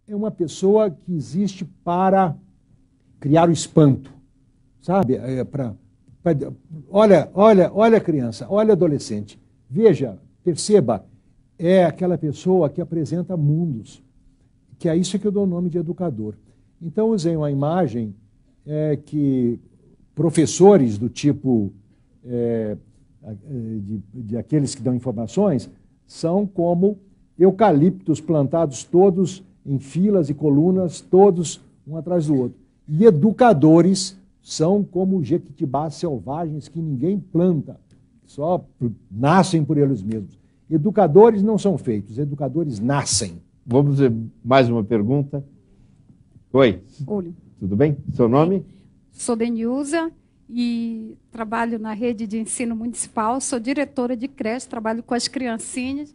é uma pessoa que existe para criar o espanto, sabe? Olha a criança, olha adolescente. Veja, perceba, é aquela pessoa que apresenta mundos, que é isso que eu dou o nome de educador. Então, usei uma imagem que professores do tipo de aqueles que dão informações são como eucaliptos plantados todos em filas e colunas, todos um atrás do outro. E educadores são como jequitibás selvagens que ninguém planta, só nascem por eles mesmos. Educadores não são feitos, educadores nascem. Vamos ver mais uma pergunta. Oi. Oi. Tudo bem? Seu nome? Sou Denilza e trabalho na rede de ensino municipal, sou diretora de creche, trabalho com as criancinhas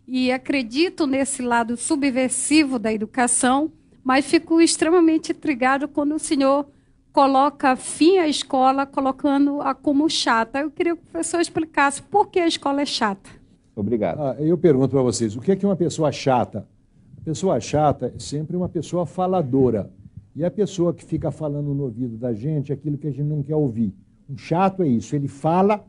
e acredito nesse lado subversivo da educação, mas fico extremamente intrigado quando o senhor coloca fim à escola, colocando-a como chata. Eu queria que o professor explicasse por que a escola é chata. Obrigado. Eu pergunto para vocês, o que é uma pessoa chata? A pessoa chata é sempre uma pessoa faladora. E a pessoa que fica falando no ouvido da gente aquilo que a gente não quer ouvir. Um chato é isso, ele fala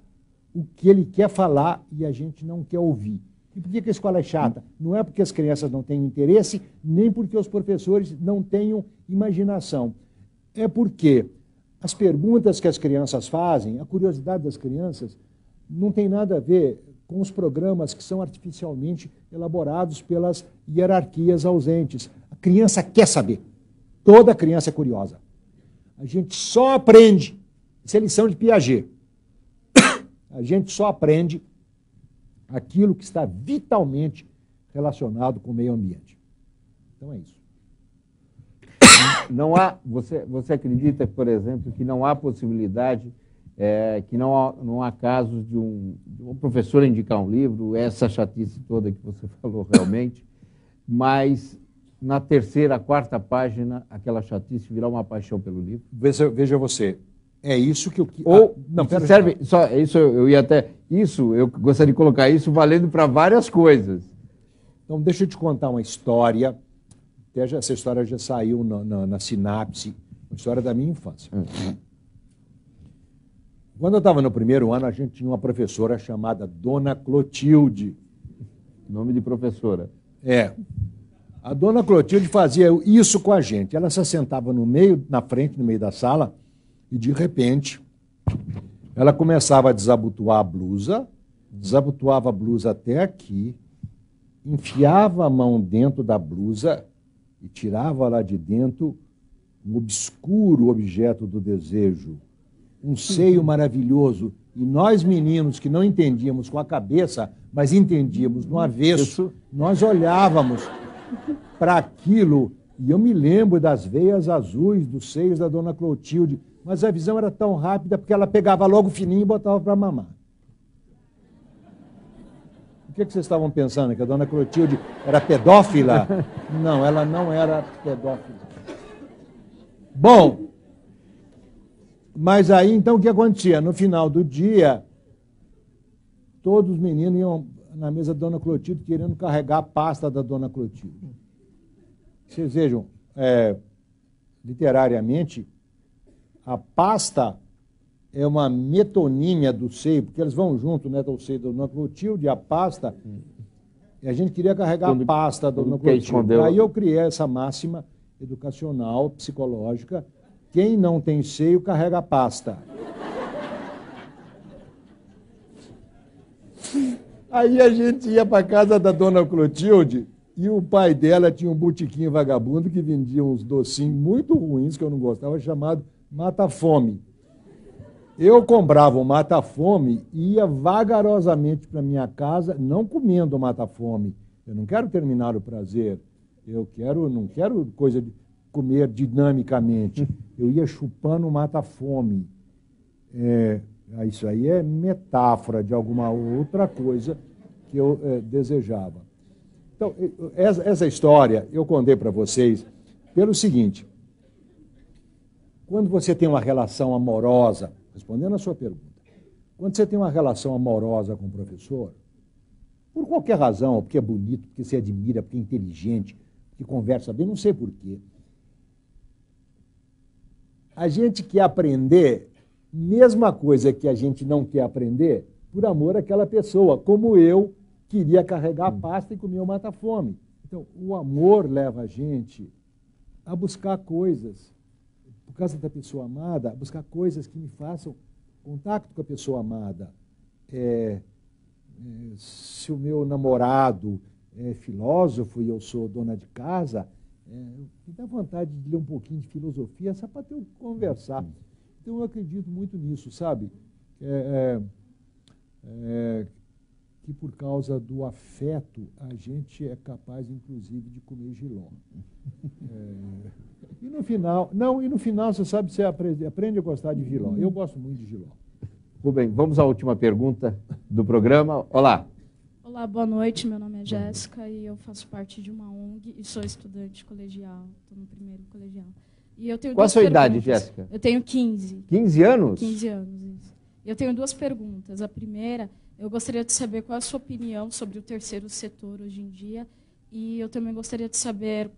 o que ele quer falar e a gente não quer ouvir. E por que a escola é chata? Não é porque as crianças não têm interesse, nem porque os professores não tenham imaginação. É porque as perguntas que as crianças fazem, a curiosidade das crianças, não tem nada a ver com os programas que são artificialmente elaborados pelas hierarquias ausentes. A criança quer saber. Toda criança é curiosa. A gente só aprende, isso é lição de Piaget, a gente só aprende aquilo que está vitalmente relacionado com o meio ambiente. Então é isso. Não há, você acredita, por exemplo, que não há possibilidade, que não há casos de um professor indicar um livro, essa chatice toda que você falou realmente, mas na terceira, quarta página, aquela chatice virar uma paixão pelo livro? Veja você, é isso que eu... não, serve, só, isso eu ia até... Isso, eu gostaria de colocar isso valendo para várias coisas. Então, deixa eu te contar uma história. Essa história já saiu na Sinapse, uma história da minha infância. Quando eu estava no primeiro ano, a gente tinha uma professora chamada Dona Clotilde. Nome de professora. A Dona Clotilde fazia isso com a gente. Ela se sentava na frente, no meio da sala, e de repente ela começava a desabotoar a blusa, desabotoava a blusa até aqui, enfiava a mão dentro da blusa e tirava lá de dentro um obscuro objeto do desejo, um seio maravilhoso. E nós, meninos, que não entendíamos com a cabeça, mas entendíamos no avesso, nós olhávamos para aquilo, e eu me lembro das veias azuis dos seios da Dona Clotilde, mas a visão era tão rápida porque ela pegava logo fininho e botava para mamar. O que vocês estavam pensando? Que a Dona Clotilde era pedófila? Não, ela não era pedófila. Bom, mas aí então o que acontecia? No final do dia, todos os meninos iam na mesa da Dona Clotilde querendo carregar a pasta da Dona Clotilde. Vocês vejam, literariamente, a pasta é uma metonímia do seio, porque eles vão junto, né, do seio da Dona Clotilde, a pasta, e a gente queria carregar a pasta da Dona Clotilde. Aí eu criei essa máxima educacional, psicológica: quem não tem seio, carrega a pasta. Aí a gente ia para casa da Dona Clotilde e o pai dela tinha um botiquinho vagabundo que vendia uns docinhos muito ruins, que eu não gostava, chamado Mata-Fome. Eu comprava o Mata-Fome e ia vagarosamente para minha casa, não comendo o Mata-Fome. Eu não quero terminar o prazer. Não quero coisa de comer dinamicamente. Eu ia chupando o Mata-Fome. Isso aí é metáfora de alguma outra coisa que eu desejava. Então, essa história eu contei para vocês pelo seguinte: quando você tem uma relação amorosa, respondendo a sua pergunta, quando você tem uma relação amorosa com o professor, por qualquer razão, porque é bonito, porque você admira, porque é inteligente, que conversa bem, não sei porquê. A gente quer aprender, mesma coisa que a gente não quer aprender, por amor àquela pessoa, como eu queria carregar a pasta e comer o mata-fome. Então, o amor leva a gente a buscar coisas, por causa da pessoa amada, a buscar coisas que me façam contato com a pessoa amada. Se o meu namorado é filósofo e eu sou dona de casa, me dá vontade de ler um pouquinho de filosofia só para ter o que conversar. Então, eu acredito muito nisso, sabe? Que por causa do afeto, a gente é capaz, inclusive, de comer jiló. E no final, você sabe, você aprende a gostar de jiló. Eu gosto muito de jiló. Rubem, vamos à última pergunta do programa. Olá. Olá, boa noite. Meu nome é Jéssica e eu faço parte de uma ONG e sou estudante colegial. Estou no primeiro colegial. E eu tenho Qual a sua idade, Jéssica? Eu tenho 15. 15 anos? 15 anos, isso. Eu tenho duas perguntas. A primeira, eu gostaria de saber qual é a sua opinião sobre o terceiro setor hoje em dia. E eu também gostaria de saber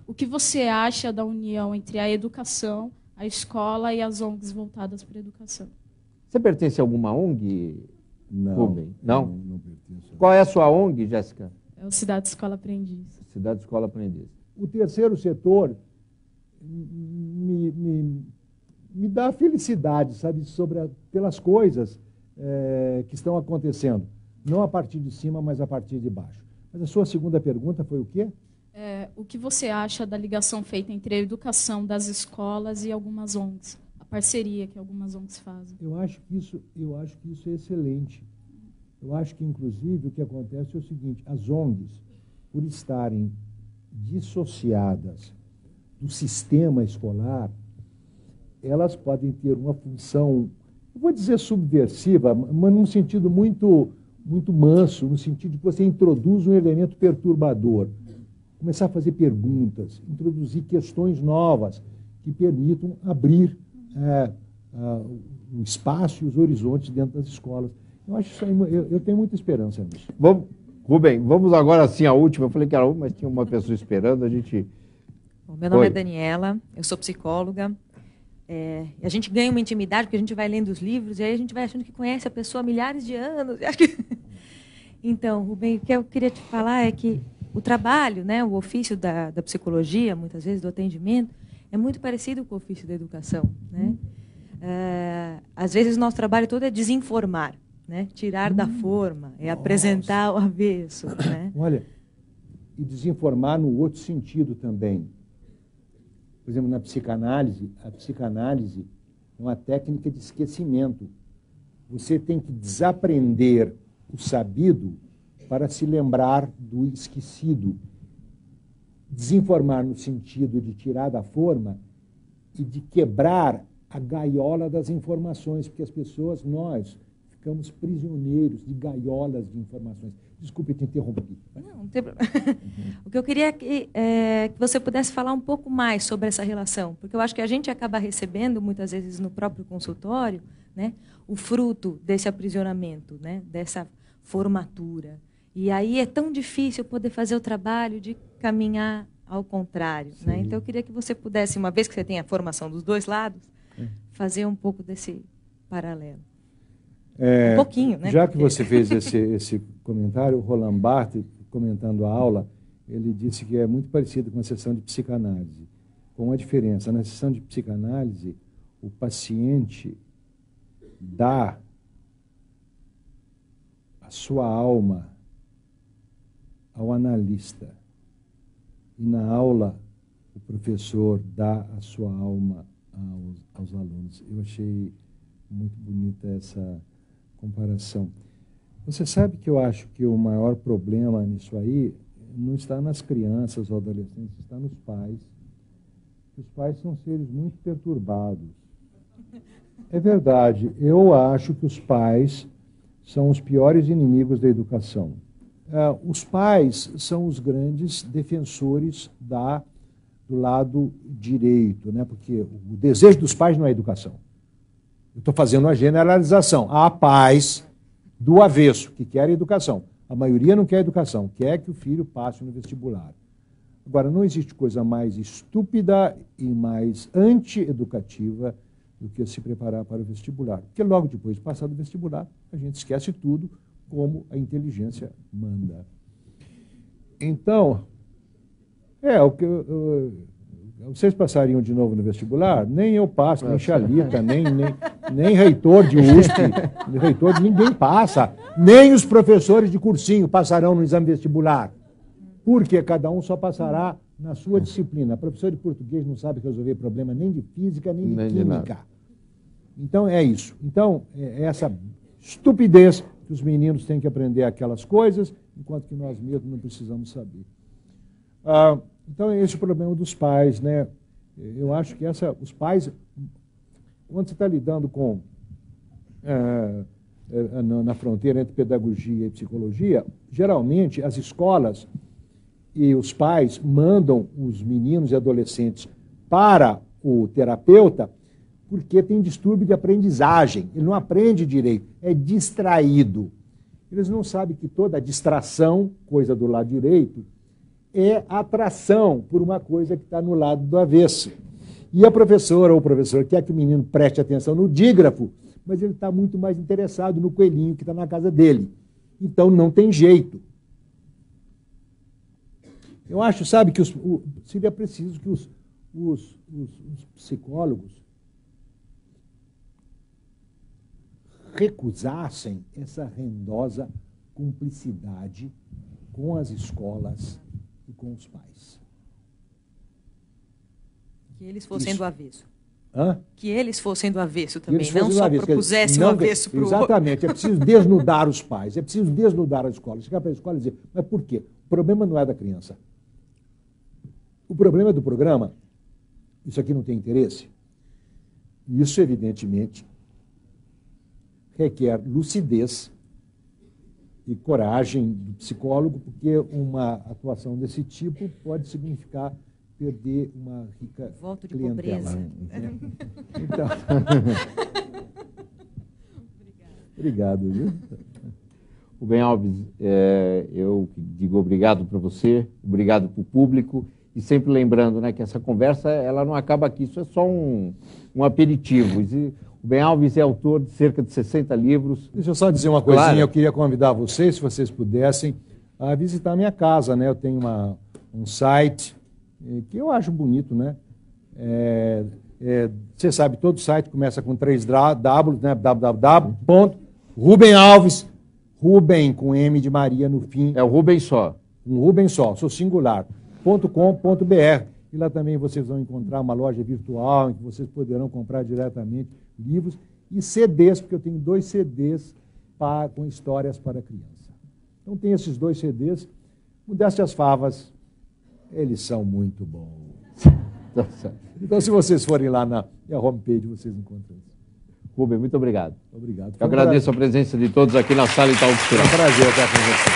o que você acha da união entre a educação, a escola e as ONGs voltadas para a educação. Você pertence a alguma ONG, Rubem? Não? Não pertenço. Qual é a sua ONG, Jéssica? É o Cidade Escola Aprendiz. Cidade Escola Aprendiz. O terceiro setor me dá felicidade, sabe, pelas coisas que estão acontecendo. Não a partir de cima, mas a partir de baixo. Mas a sua segunda pergunta foi o quê? O que você acha da ligação feita entre a educação das escolas e algumas ONGs? A parceria que algumas ONGs fazem. Eu acho que isso é excelente. Eu acho que, inclusive, o que acontece é o seguinte: as ONGs, por estarem dissociadas do sistema escolar, elas podem ter uma função, eu vou dizer subversiva, mas num sentido muito manso, no sentido de que você introduz um elemento perturbador, começar a fazer perguntas, introduzir questões novas que permitam abrir o espaço e os horizontes dentro das escolas. Eu acho isso aí, eu tenho muita esperança nisso. Rubem, vamos agora sim à última. Eu falei que era uma, mas tinha uma pessoa esperando, a gente... Bom, meu nome é Daniela, eu sou psicóloga. E a gente ganha uma intimidade porque a gente vai lendo os livros e aí a gente vai achando que conhece a pessoa há milhares de anos. Então, Rubem, o que eu queria te falar é que o trabalho, né, o ofício da psicologia, muitas vezes do atendimento, é muito parecido com o ofício da educação, né? Às vezes o nosso trabalho todo é desinformar, né? Tirar da forma, apresentar o avesso, né? Olha, e desinformar no outro sentido também. Por exemplo, na psicanálise, a psicanálise é uma técnica de esquecimento. Você tem que desaprender o sabido para se lembrar do esquecido. Desinformar no sentido de tirar da forma e de quebrar a gaiola das informações, porque as pessoas, nós, ficamos prisioneiros de gaiolas de informações. Desculpe te interromper. Não tem problema. O que eu queria é que você pudesse falar um pouco mais sobre essa relação, porque eu acho que a gente acaba recebendo, muitas vezes no próprio consultório, né, o fruto desse aprisionamento, né, dessa formatura. E aí é tão difícil poder fazer o trabalho de caminhar ao contrário. Né? Então, eu queria que você pudesse, uma vez que você tem a formação dos dois lados, fazer um pouco desse paralelo. Um pouquinho, né? Já que você fez esse comentário, o Roland Barthes, comentando a aula, ele disse que é muito parecido com a sessão de psicanálise, com uma diferença. Na sessão de psicanálise, o paciente dá a sua alma ao analista. E na aula, o professor dá a sua alma aos alunos. Eu achei muito bonita essa comparação. Você sabe que eu acho que o maior problema nisso aí não está nas crianças ou adolescentes, está nos pais. Os pais são seres muito perturbados. É verdade, eu acho que os pais são os piores inimigos da educação. Os pais são os grandes defensores do lado direito, né? Porque o desejo dos pais não é educação. Eu estou fazendo uma generalização. Há pais do avesso que querem educação. A maioria não quer educação, quer que o filho passe no vestibular. Agora, não existe coisa mais estúpida e mais anti-educativa do que se preparar para o vestibular. Porque logo depois de passar do vestibular, a gente esquece tudo como a inteligência manda. Então, o que vocês passariam de novo no vestibular? Nem eu passo, nem Xalita, nem reitor de USP, reitor de ninguém passa. Nem os professores de cursinho passarão no exame vestibular. Porque cada um só passará na sua disciplina. A professora de português não sabe resolver problema nem de física, nem de química. Então, é isso. Então, é essa estupidez que os meninos têm que aprender aquelas coisas, enquanto que nós mesmos não precisamos saber. Então, esse é o problema dos pais, né? Eu acho que os pais, quando você está lidando com na fronteira entre pedagogia e psicologia, geralmente as escolas e os pais mandam os meninos e adolescentes para o terapeuta porque tem distúrbio de aprendizagem. Ele não aprende direito, é distraído. Eles não sabem que toda distração, coisa do lado direito, é atração por uma coisa que está no lado do avesso. E a professora ou o professor quer que o menino preste atenção no dígrafo, mas ele está muito mais interessado no coelhinho que está na casa dele. Então, não tem jeito. Eu acho, sabe, que seria preciso que os psicólogos recusassem essa rendosa cumplicidade com as escolas e com os pais. Que eles fossem do avesso. Hã? Que eles fossem do avesso também, não só propusessem o avesso para o outro. Exatamente, é preciso desnudar os pais, é preciso desnudar a escola. Chegar para a escola e dizer, mas por quê? O problema não é da criança. O problema é do programa. Isso aqui não tem interesse. Isso, evidentemente, requer lucidez e coragem do psicólogo, porque uma atuação desse tipo pode significar perder uma rica voto de clientela. Pobreza. Então, obrigado, viu? Rubem Alves, eu digo obrigado para você, obrigado para o público, e sempre lembrando, né, que essa conversa ela não acaba aqui, isso é só um aperitivo. O Rubem Alves é autor de cerca de 60 livros. Deixa eu só dizer uma coisinha, Claro. Eu queria convidar vocês, se vocês pudessem, a visitar a minha casa, né? Eu tenho um site que eu acho bonito, né? Você sabe, todo site começa com 3 W, né? www.rubenalves, Rubem com M de Maria no fim. É o Rubem só. Um Rubem só, sou singular, .com.br. E lá também vocês vão encontrar uma loja virtual em que vocês poderão comprar diretamente livros e CDs, porque eu tenho 2 CDs com histórias para criança. Então tem esses 2 CDs. Modéstia as favas, eles são muito bons. Então, se vocês forem lá na homepage, vocês encontram isso. Rubem, muito obrigado. Obrigado. Eu agradeço a presença de todos aqui na sala Itaú Cultural. Foi um prazer estar com vocês.